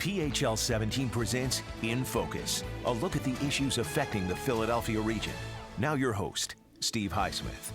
PHL17 presents In Focus, a look at the issues affecting the Philadelphia region. Now your host, Steve Highsmith.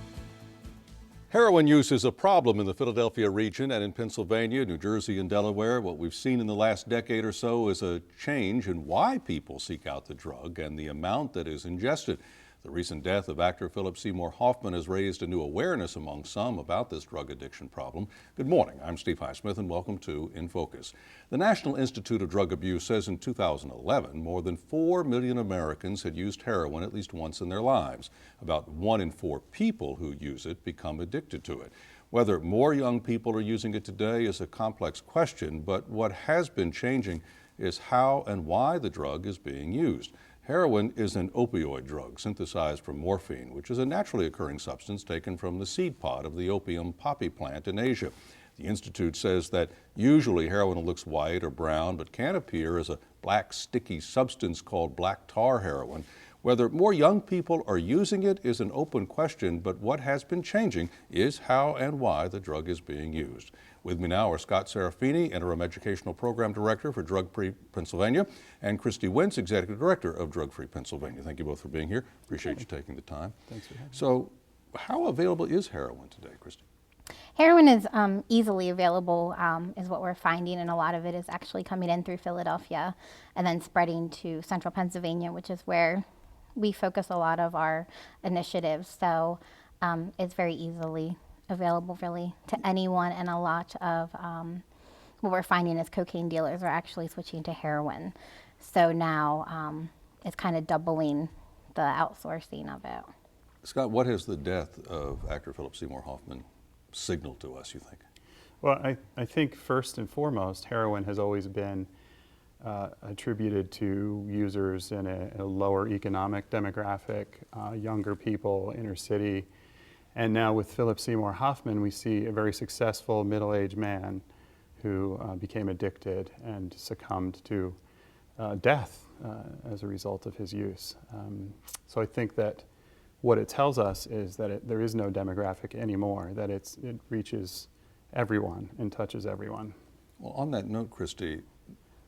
Heroin use is a problem in the Philadelphia region and in Pennsylvania, New Jersey, and Delaware. What we've seen in the last decade or so is a change in why people seek out the drug and the amount that is ingested. The recent death of actor Philip Seymour Hoffman has raised a new awareness among some about this drug addiction problem. Good morning, I'm Steve Highsmith and welcome to In Focus. The National Institute of Drug Abuse says in 2011, more than 4 million Americans had used heroin at least once in their lives. About 1 in 4 people who use it become addicted to it. Whether more young people are using it today is a complex question, but what has been changing is how and why the drug is being used. Heroin is an opioid drug synthesized from morphine, which is a naturally occurring substance taken from the seed pod of the opium poppy plant in Asia. The Institute says that usually heroin looks white or brown, but can appear as a black sticky substance called black tar heroin. Whether more young people are using it is an open question, but what has been changing is how and why the drug is being used. With me now are Scott Serafini, Interim Educational Program Director for Drug Free Pennsylvania, and Christie Wentz, Executive Director of Drug Free Pennsylvania. Thank you both for being here. Appreciate you taking the time. Thanks for having me. So, how available is heroin today, Christie? Heroin is easily available, is what we're finding, and a lot of it is actually coming in through Philadelphia and then spreading to central Pennsylvania, which is where we focus a lot of our initiatives. So it's very easily available really to anyone, and a lot of what we're finding is cocaine dealers are actually switching to heroin. So now it's kind of doubling the outsourcing of it. Scott, what has the death of actor Philip Seymour Hoffman signaled to us, you think? Well, I think first and foremost, heroin has always been attributed to users in a lower economic demographic, younger people, inner city. And now with Philip Seymour Hoffman, we see a very successful middle-aged man who became addicted and succumbed to death as a result of his use. So I think that what it tells us is that there is no demographic anymore, that it reaches everyone and touches everyone. Well, on that note, Christie,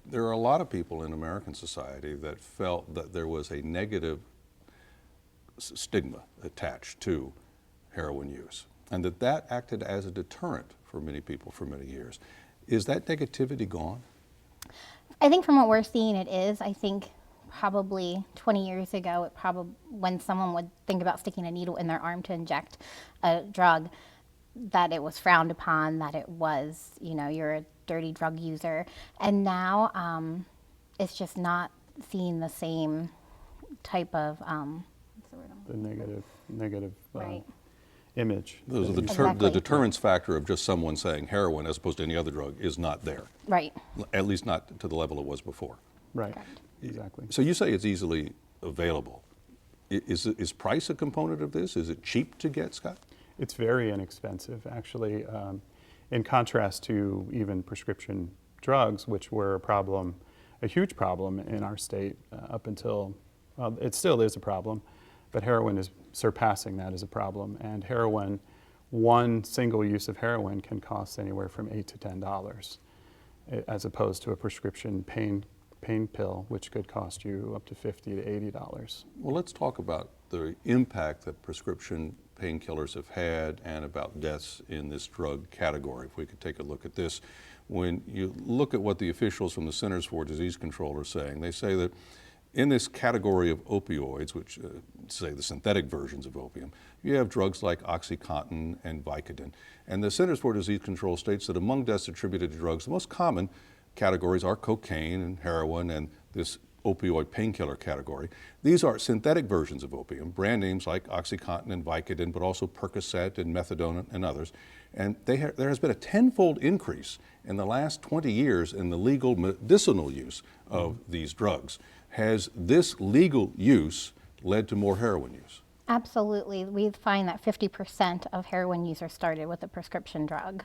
there are a lot of people in American society that felt that there was a negative stigma attached to heroin use, and that acted as a deterrent for many people for many years. Is that negativity gone? I think from what we're seeing it is. I think probably 20 years ago, when someone would think about sticking a needle in their arm to inject a drug, that it was frowned upon, that it was, you're a dirty drug user. And now it's just not seeing the same type of, what's the word? The negative right. Image. The deterrence factor of just someone saying heroin as opposed to any other drug is not there. Right. At least not to the level it was before. Right. Correct. Exactly. So you say it's easily available. Is price a component of this? Is it cheap to get, Scott? It's very inexpensive, actually, in contrast to even prescription drugs, which were a huge problem in our state up until, it still is a problem, but heroin is surpassing that as a problem. And heroin, one single use of heroin can cost anywhere from $8 to $10, as opposed to a prescription pain pill, which could cost you up to $50 to $80. Well, let's talk about the impact that prescription painkillers have had and about deaths in this drug category. If we could take a look at this. When you look at what the officials from the Centers for Disease Control are saying, they say that in this category of opioids, which say the synthetic versions of opium, you have drugs like OxyContin and Vicodin. And the Centers for Disease Control states that among deaths attributed to drugs, the most common categories are cocaine and heroin and this opioid painkiller category. These are synthetic versions of opium, brand names like OxyContin and Vicodin, but also Percocet and methadone and others. And there has been a tenfold increase in the last 20 years in the legal medicinal use of these drugs. Has this legal use led to more heroin use? Absolutely. We find that 50% of heroin users started with a prescription drug.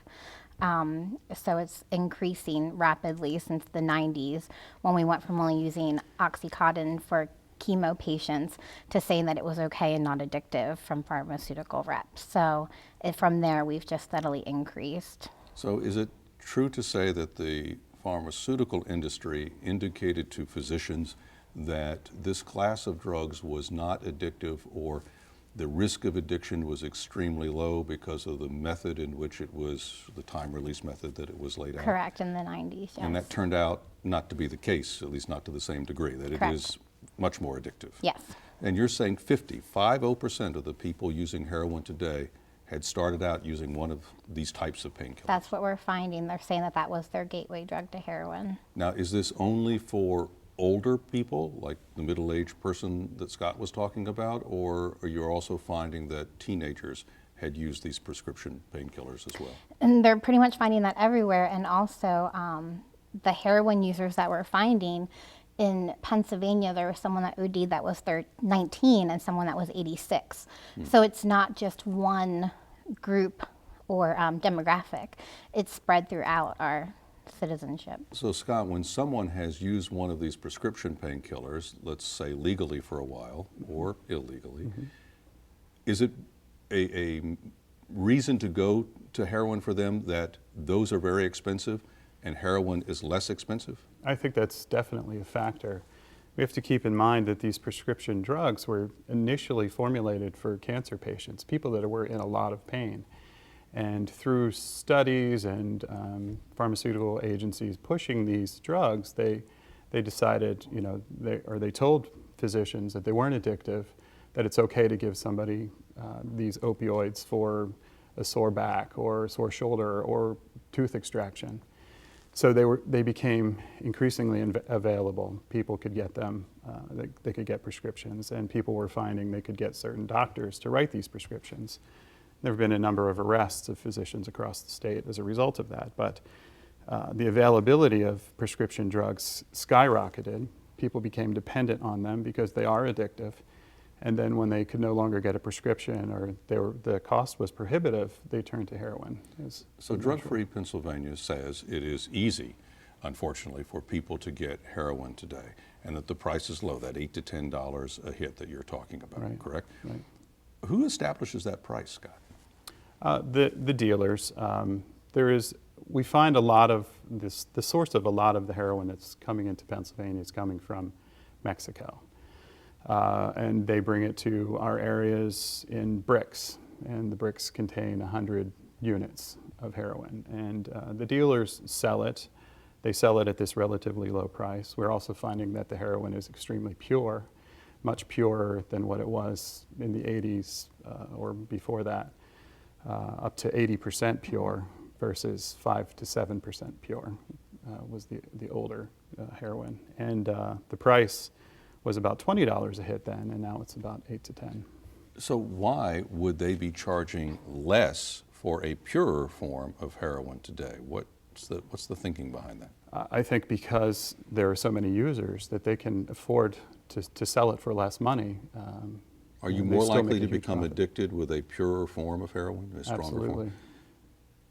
So it's increasing rapidly since the 90s, when we went from only using OxyContin for chemo patients to saying that it was okay and not addictive from pharmaceutical reps. So from there, we've just steadily increased. So is it true to say that the pharmaceutical industry indicated to physicians that this class of drugs was not addictive, or the risk of addiction was extremely low because of the method in which it was, the time release method that it was laid out? Correct, in the 90s, yes. And that turned out not to be the case, at least not to the same degree, that Correct. it is much more addictive. Yes. And you're saying 50% of the people using heroin today had started out using one of these types of painkillers. That's what we're finding. They're saying that that was their gateway drug to heroin. Now, is this only for older people, like the middle-aged person that Scott was talking about, or are you also finding that teenagers had used these prescription painkillers as well? And they're pretty much finding that everywhere. And also the heroin users that we're finding in Pennsylvania, there was someone that OD'd that was 19 and someone that was 86. So it's not just one group or demographic. It's spread throughout our citizenship. So Scott, when someone has used one of these prescription painkillers, let's say legally for a while or illegally, is it a reason to go to heroin for them that those are very expensive and heroin is less expensive? I think that's definitely a factor. We have to keep in mind that these prescription drugs were initially formulated for cancer patients, people that were in a lot of pain. And through studies and pharmaceutical agencies pushing these drugs, they decided, you know, they told physicians that they weren't addictive, that it's okay to give somebody these opioids for a sore back or a sore shoulder or tooth extraction. So they became increasingly available. People could get them, they could get prescriptions, and people were finding they could get certain doctors to write these prescriptions. There have been a number of arrests of physicians across the state as a result of that, but the availability of prescription drugs skyrocketed. People became dependent on them because they are addictive. And then when they could no longer get a prescription or the cost was prohibitive, they turned to heroin. So Drug Free Pennsylvania says it is easy, unfortunately, for people to get heroin today, and that the price is low, that $8 to $10 a hit that you're talking about, Right. Correct? Right. Who establishes that price, Scott? The dealers. We find a lot of this, the source of a lot of the heroin that's coming into Pennsylvania is coming from Mexico. And they bring it to our areas in bricks, and the bricks contain 100 units of heroin. And the dealers sell it. They sell it at this relatively low price. We're also finding that the heroin is extremely pure, much purer than what it was in the 80s or before that, up to 80% pure versus 5 to 7% pure was the older heroin. And the price was about $20 a hit then, and now it's about 8 to 10. So why would they be charging less for a purer form of heroin today? What's the thinking behind that? I think because there are so many users that they can afford to sell it for less money. Are you and they more still likely make a to huge become profit. addicted with a purer form of heroin, a stronger Absolutely. form?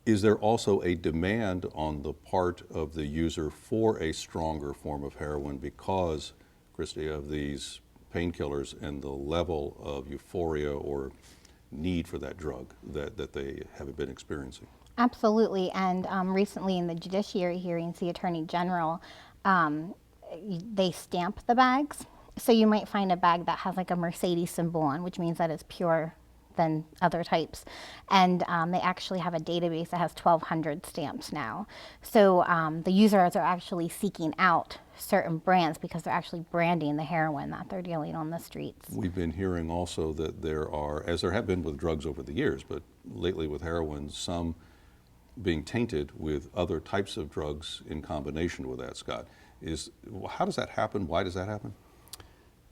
Is there also a demand on the part of the user for a stronger form of heroin because, Christie, of these painkillers and the level of euphoria or need for that drug that they have been experiencing? Absolutely. And recently in the judiciary hearings, the Attorney General, they stamp the bags. So you might find a bag that has like a Mercedes symbol on, which means that it's pure than other types. And they actually have a database that has 1,200 stamps now. So the users are actually seeking out certain brands because they're actually branding the heroin that they're dealing on the streets. We've been hearing also that there are, as there have been with drugs over the years, but lately with heroin, some being tainted with other types of drugs in combination with that, Scott. How does that happen? Why does that happen?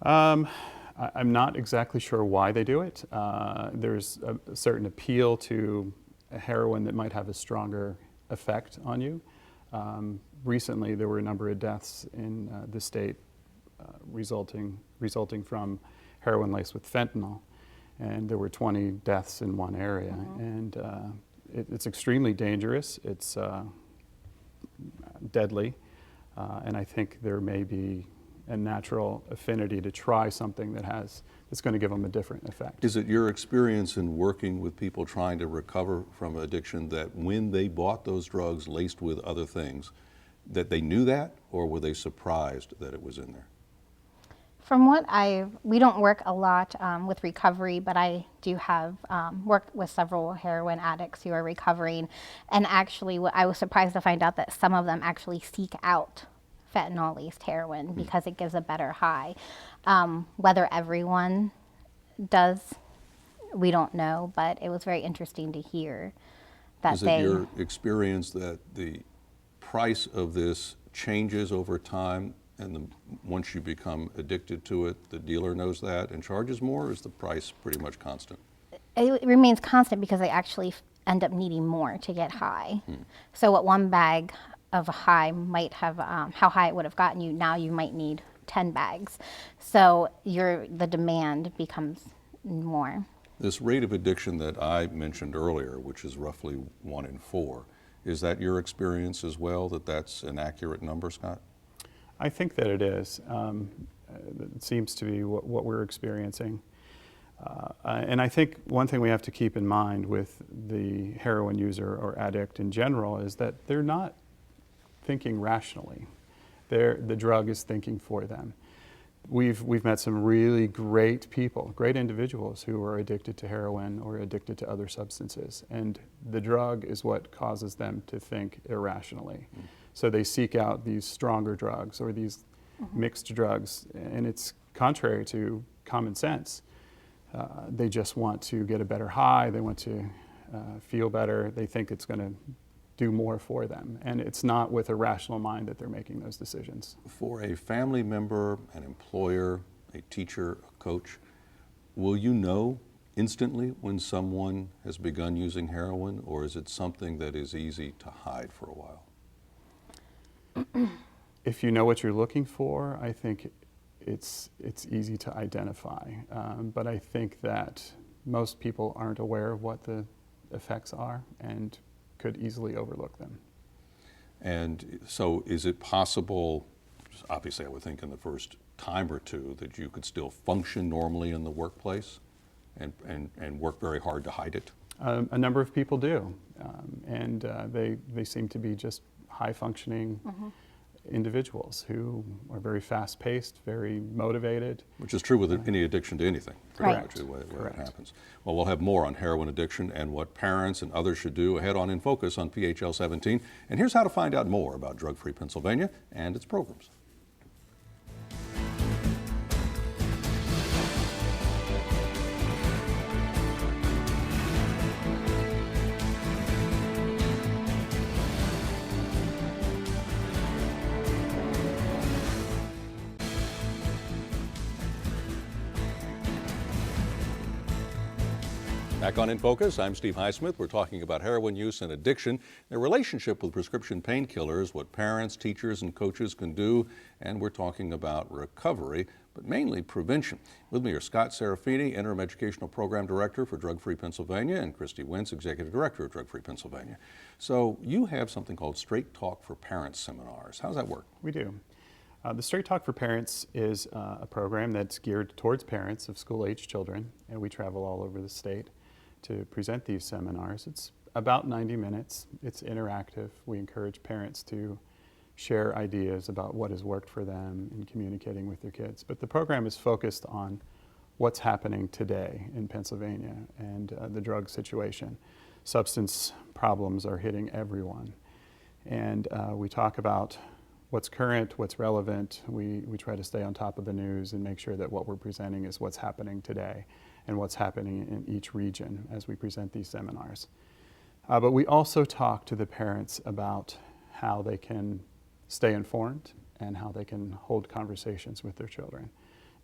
I'm not exactly sure why they do it. There's a certain appeal to a heroin that might have a stronger effect on you. Recently, there were a number of deaths in the state resulting from heroin laced with fentanyl, and there were 20 deaths in one area. Mm-hmm. And it's extremely dangerous. It's deadly, and I think there may be a natural affinity to try something that's going to give them a different effect. Is it your experience in working with people trying to recover from addiction that when they bought those drugs laced with other things, that they knew that, or were they surprised that it was in there? From what we don't work a lot with recovery, but I do have worked with several heroin addicts who are recovering. And actually, I was surprised to find out that some of them actually seek out fentanyl-laced heroin because it gives a better high. Whether everyone does, we don't know, but it was very interesting to hear that Is it your experience that the price of this changes over time, and once you become addicted to it, the dealer knows that and charges more, or is the price pretty much constant? It remains constant because they actually end up needing more to get high. So what one bag of high might have, how high it would have gotten you, now you might need 10 bags. So the demand becomes more. This rate of addiction that I mentioned earlier, which is roughly 1 in 4, is that your experience as well, that that's an accurate number, Scott? I think that it is. It seems to be what we're experiencing. And I think one thing we have to keep in mind with the heroin user or addict in general is that they're not thinking rationally. The drug is thinking for them. We've met some really great people, great individuals who are addicted to heroin or addicted to other substances, and the drug is what causes them to think irrationally. So they seek out these stronger drugs or these mixed drugs, and it's contrary to common sense. They just want to get a better high, they want to feel better, they think it's going to do more for them, and it's not with a rational mind that they're making those decisions. For a family member, an employer, a teacher, a coach, will you know instantly when someone has begun using heroin, or is it something that is easy to hide for a while? If you know what you're looking for, I think it's easy to identify, but I think that most people aren't aware of what the effects are and could easily overlook them. And so is it possible, obviously I would think in the first time or two, that you could still function normally in the workplace and work very hard to hide it? A number of people do, and they seem to be just high-functioning individuals who are very fast-paced, very motivated. Which is true with any addiction to anything, pretty much the way it happens. Well, we'll have more on heroin addiction and what parents and others should do ahead on In Focus on PHL17. And here's how to find out more about Drug-Free Pennsylvania and its programs. Back on In Focus, I'm Steve Highsmith. We're talking about heroin use and addiction, their relationship with prescription painkillers, what parents, teachers, and coaches can do, and we're talking about recovery, but mainly prevention. With me are Scott Serafini, Interim Educational Program Director for Drug-Free Pennsylvania, and Christie Wentz, Executive Director of Drug-Free Pennsylvania. So you have something called Straight Talk for Parents seminars. How does that work? We do. The Straight Talk for Parents is a program that's geared towards parents of school-age children, and we travel all over the state to present these seminars. It's about 90 minutes. It's interactive. We encourage parents to share ideas about what has worked for them in communicating with their kids. But the program is focused on what's happening today in Pennsylvania and the drug situation. Substance problems are hitting everyone. And we talk about what's current, what's relevant. We try to stay on top of the news and make sure that what we're presenting is what's happening today and what's happening in each region as we present these seminars. But we also talk to the parents about how they can stay informed and how they can hold conversations with their children,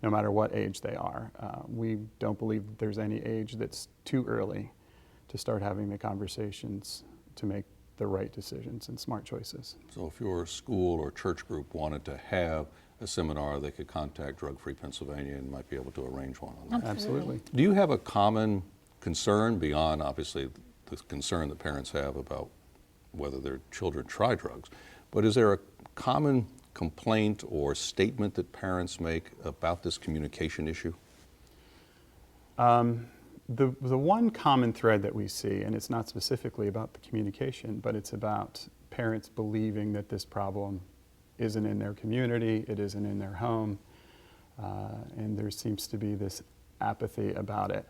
no matter what age they are. We don't believe that there's any age that's too early to start having the conversations to make the right decisions and smart choices. So if your school or church group wanted to have a seminar, they could contact Drug-Free Pennsylvania and might be able to arrange one on that. Absolutely. Do you have a common concern beyond, obviously, the concern that parents have about whether their children try drugs, but is there a common complaint or statement that parents make about this communication issue? The one common thread that we see, and it's not specifically about the communication, but it's about parents believing that this problem isn't in their community, it isn't in their home, and there seems to be this apathy about it.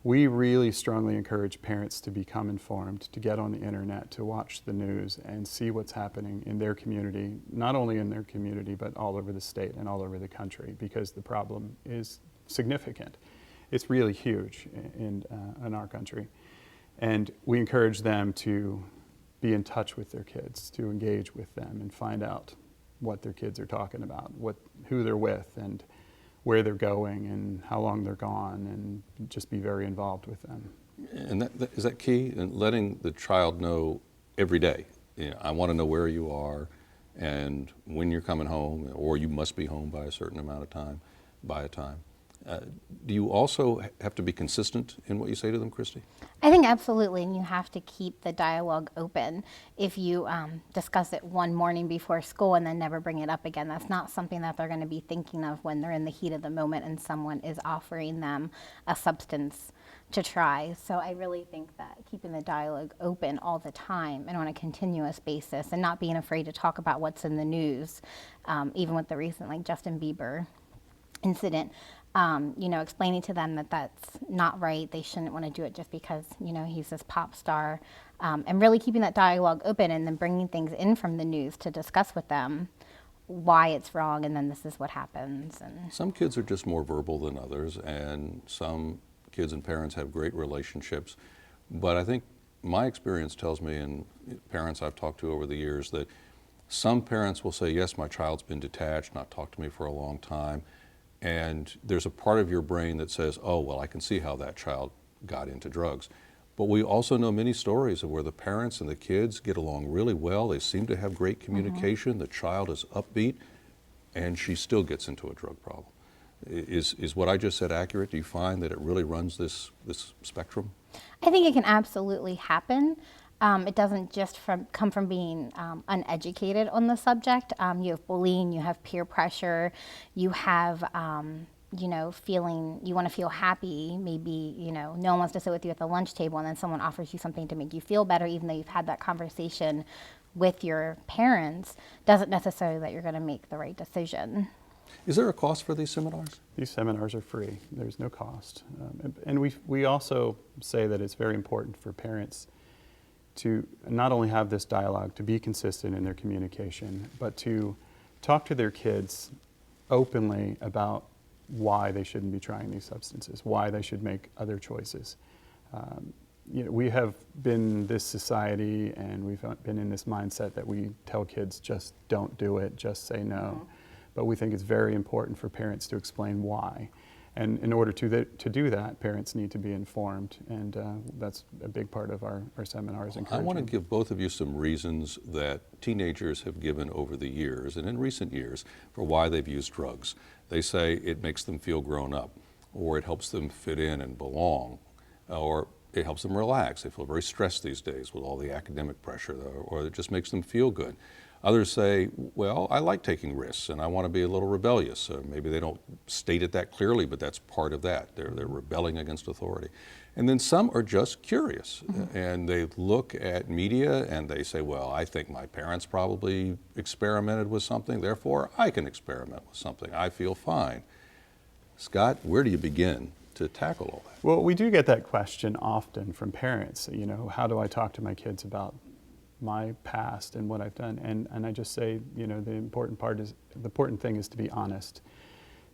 We really strongly encourage parents to become informed, to get on the internet, to watch the news and see what's happening in their community, not only in their community, but all over the state and all over the country, because the problem is significant. It's really huge in our country. And we encourage them to be in touch with their kids, to engage with them and find out what their kids are talking about, who they're with, and where they're going and how long they're gone, and just be very involved with them. And is that key in letting the child know every day? You know, I want to know where you are and when you're coming home, or you must be home by a certain amount of time, by a time. Do you also have to be consistent in what you say to them, Christie? I think absolutely, and you have to keep the dialogue open. If you discuss it one morning before school and then never bring it up again, that's not something that they're going to be thinking of when they're in the heat of the moment and someone is offering them a substance to try. So I really think that keeping the dialogue open all the time and on a continuous basis, and not being afraid to talk about what's in the news, even with the recent Justin Bieber incident, explaining to them that that's not right. They shouldn't want to do it just because, he's this pop star, and really keeping that dialogue open and then bringing things in from the news to discuss with them why it's wrong, and then this is what happens. And some kids are just more verbal than others, and some kids and parents have great relationships. But I think my experience tells me, and parents I've talked to over the years, that some parents will say, yes, my child's been detached, not talked to me for a long time. And there's a part of your brain that says, oh, well, I can see how that child got into drugs. But we also know many stories of where the parents and the kids get along really well. They seem to have great communication. Mm-hmm. The child is upbeat, and she still gets into a drug problem. Is what I just said accurate? Do you find that it really runs this spectrum? I think it can absolutely happen. It doesn't just come from being uneducated on the subject. You have bullying, you have peer pressure, you have, feeling, you want to feel happy. Maybe, no one wants to sit with you at the lunch table, and then someone offers you something to make you feel better, even though you've had that conversation with your parents, doesn't necessarily that you're going to make the right decision. Is there a cost for these seminars? These seminars are free. There's no cost. And we also say that it's very important for parents to not only have this dialogue, to be consistent in their communication, but to talk to their kids openly about why they shouldn't be trying these substances, why they should make other choices. We have been this society, and we've been in this mindset that we tell kids, just don't do it, just say no. Mm-hmm. But we think it's very important for parents to explain why. And in order to do that, parents need to be informed, and that's a big part of our seminars. I want to give both of you some reasons that teenagers have given over the years, and in recent years, for why they've used drugs. They say it makes them feel grown up, or it helps them fit in and belong, or it helps them relax. They feel very stressed these days with all the academic pressure, or it just makes them feel good. Others say, well, I like taking risks and I want to be a little rebellious. Maybe they don't state it that clearly, but that's part of that. They're rebelling against authority. And then some are just curious, mm-hmm. and they look at media and they say, well, I think my parents probably experimented with something, therefore I can experiment with something. I feel fine. Scott, where do you begin to tackle all that? Well, we do get that question often from parents. How do I talk to my kids about my past and what I've done? And I just say, the important thing is to be honest,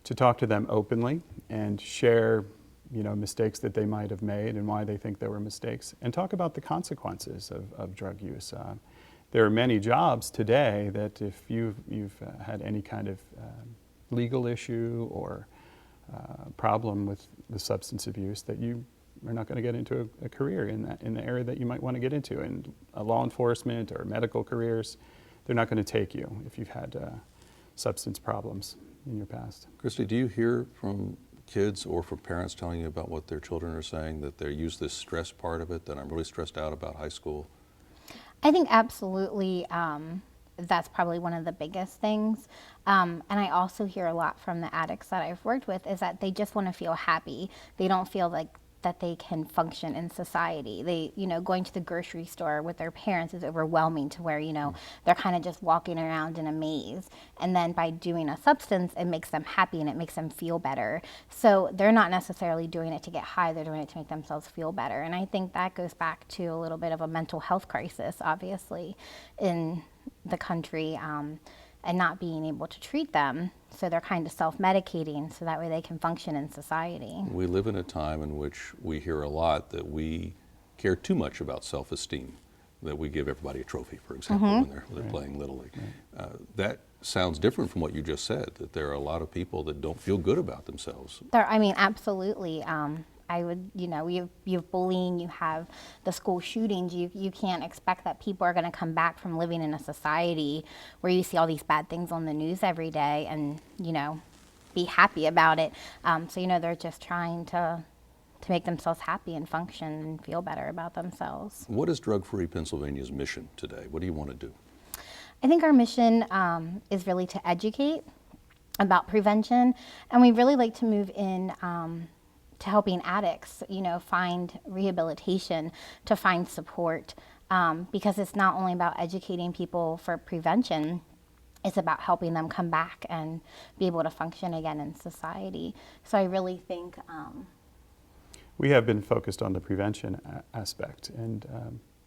to talk to them openly and share, mistakes that they might have made and why they think they were mistakes, and talk about the consequences of drug use. There are many jobs today that if you've had any kind of legal issue or problem with the substance abuse, that you are not going to get into a career in the area that you might want to get into. And law enforcement or medical careers, they're not going to take you if you've had substance problems in your past. Christie, do you hear from kids or from parents telling you about what their children are saying, that they use this stress part of it, that I'm really stressed out about high school? I think absolutely that's probably one of the biggest things. And I also hear a lot from the addicts that I've worked with is that they just want to feel happy. They don't feel like that they can function in society. They, going to the grocery store with their parents is overwhelming to where, they're kind of just walking around in a maze. And then by doing a substance, it makes them happy and it makes them feel better. So they're not necessarily doing it to get high, they're doing it to make themselves feel better. And I think that goes back to a little bit of a mental health crisis, obviously, in the country. And not being able to treat them. So they're kind of self-medicating so that way they can function in society. We live in a time in which we hear a lot that we care too much about self-esteem, that we give everybody a trophy, for example, when they're playing Little League. That sounds different from what you just said, that there are a lot of people that don't feel good about themselves. Absolutely. I would, you have bullying, you have the school shootings. You can't expect that people are going to come back from living in a society where you see all these bad things on the news every day and, be happy about it. So, they're just trying to make themselves happy and function and feel better about themselves. What is Drug Free Pennsylvania's mission today? What do you want to do? I think our mission is really to educate about prevention, and we really like to move in to helping addicts, find rehabilitation, to find support, because it's not only about educating people for prevention, it's about helping them come back and be able to function again in society. So I really think we have been focused on the prevention aspect and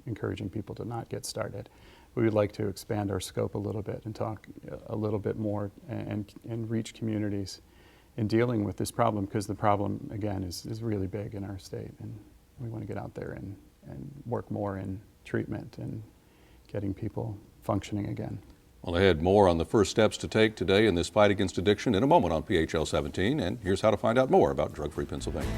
encouraging people to not get started. We would like to expand our scope a little bit and talk a little bit more and reach communities in dealing with this problem, because the problem, again, is really big in our state, and we want to get out there and work more in treatment and getting people functioning again. Well, ahead, more on the first steps to take today in this fight against addiction in a moment on PHL17, and here's how to find out more about Drug Free Pennsylvania.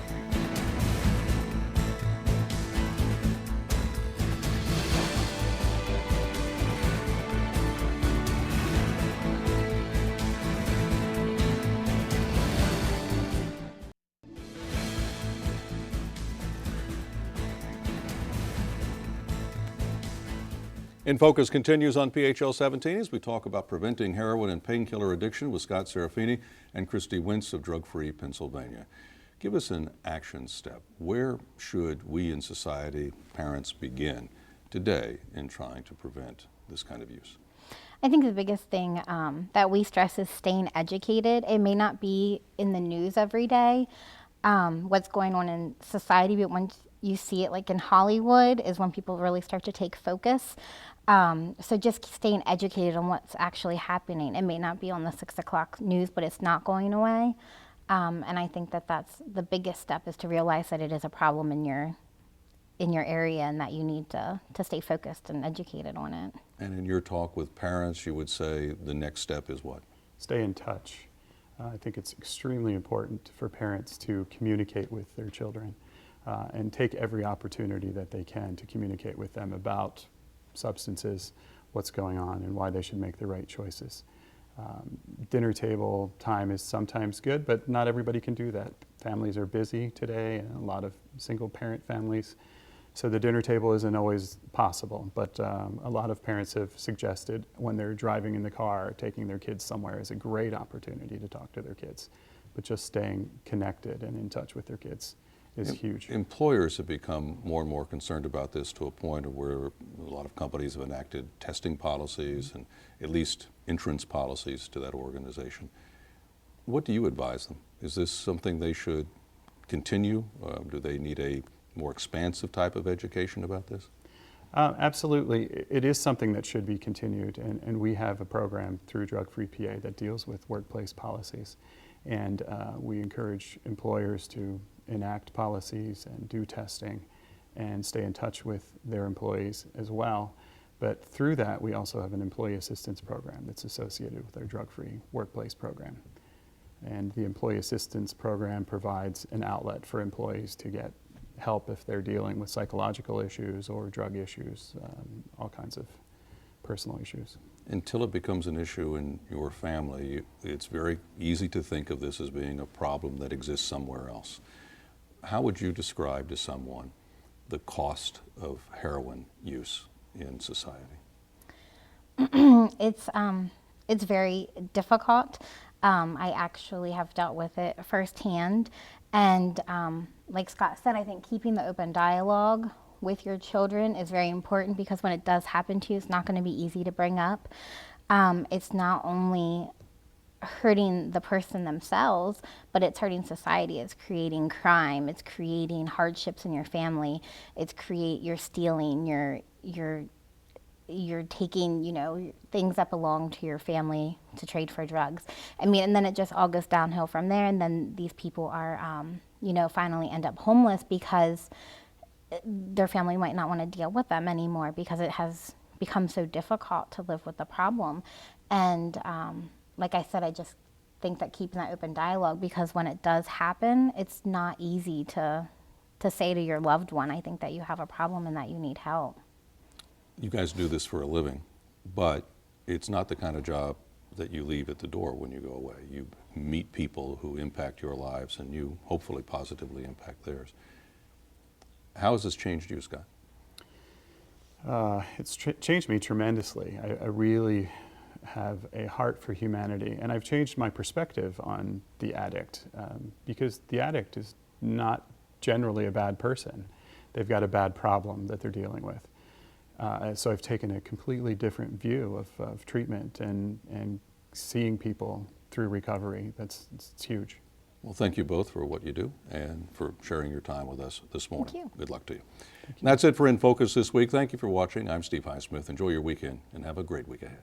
InFocus continues on PHL17 as we talk about preventing heroin and painkiller addiction with Scott Serafini and Christie Wentz of Drug Free Pennsylvania. Give us an action step. Where should we in society, parents, begin today in trying to prevent this kind of use? I think the biggest thing that we stress is staying educated. It may not be in the news every day, what's going on in society, but once you see it like in Hollywood is when people really start to take focus. So just staying educated on what's actually happening. It may not be on the 6 o'clock news, but it's not going away. And I think that that's the biggest step, is to realize that it is a problem in your area and that you need to stay focused and educated on it. And in your talk with parents, you would say the next step is what? Stay in touch. I think it's extremely important for parents to communicate with their children and take every opportunity that they can to communicate with them about substances, what's going on, and why they should make the right choices. Dinner table time is sometimes good, but not everybody can do that. Families are busy today, and a lot of single parent families, so the dinner table isn't always possible. But a lot of parents have suggested when they're driving in the car, taking their kids somewhere is a great opportunity to talk to their kids. But just staying connected and in touch with their kids is huge. Employers have become more and more concerned about this, to a point of where a lot of companies have enacted testing policies and at least entrance policies to that organization. What do you advise them? Is this something they should continue? Do they need a more expansive type of education about this? Absolutely. It is something that should be continued, and we have a program through Drug Free PA that deals with workplace policies. And we encourage employers to enact policies and do testing and stay in touch with their employees as well. But through that, we also have an employee assistance program that's associated with our drug-free workplace program. And the employee assistance program provides an outlet for employees to get help if they're dealing with psychological issues or drug issues, all kinds of personal issues. Until it becomes an issue in your family, it's very easy to think of this as being a problem that exists somewhere else. How would you describe to someone the cost of heroin use in society? It's very difficult. I actually have dealt with it firsthand, And like Scott said, I think keeping the open dialogue with your children is very important, because when it does happen to you, it's not going to be easy to bring up. It's not only hurting the person themselves, but it's hurting society. It's creating crime. It's creating hardships in your family. You're stealing. You're taking, things that belong to your family to trade for drugs. I mean, and then it just all goes downhill from there. And then these people are, finally end up homeless because their family might not want to deal with them anymore, because it has become so difficult to live with the problem. And like I said, I just think that keeping that open dialogue, because when it does happen, it's not easy to say to your loved one, I think that you have a problem and that you need help. You guys do this for a living, but it's not the kind of job that you leave at the door when you go away. You meet people who impact your lives, and you hopefully positively impact theirs. How has this changed you, Scott? It's changed me tremendously. I really have a heart for humanity, and I've changed my perspective on the addict, because the addict is not generally a bad person. They've got a bad problem that they're dealing with. So I've taken a completely different view of treatment and seeing people through recovery. It's huge. Well, thank you both for what you do and for sharing your time with us this morning. Thank you. Good luck to you. And that's it for In Focus this week. Thank you for watching. I'm Steve Highsmith. Enjoy your weekend and have a great week ahead.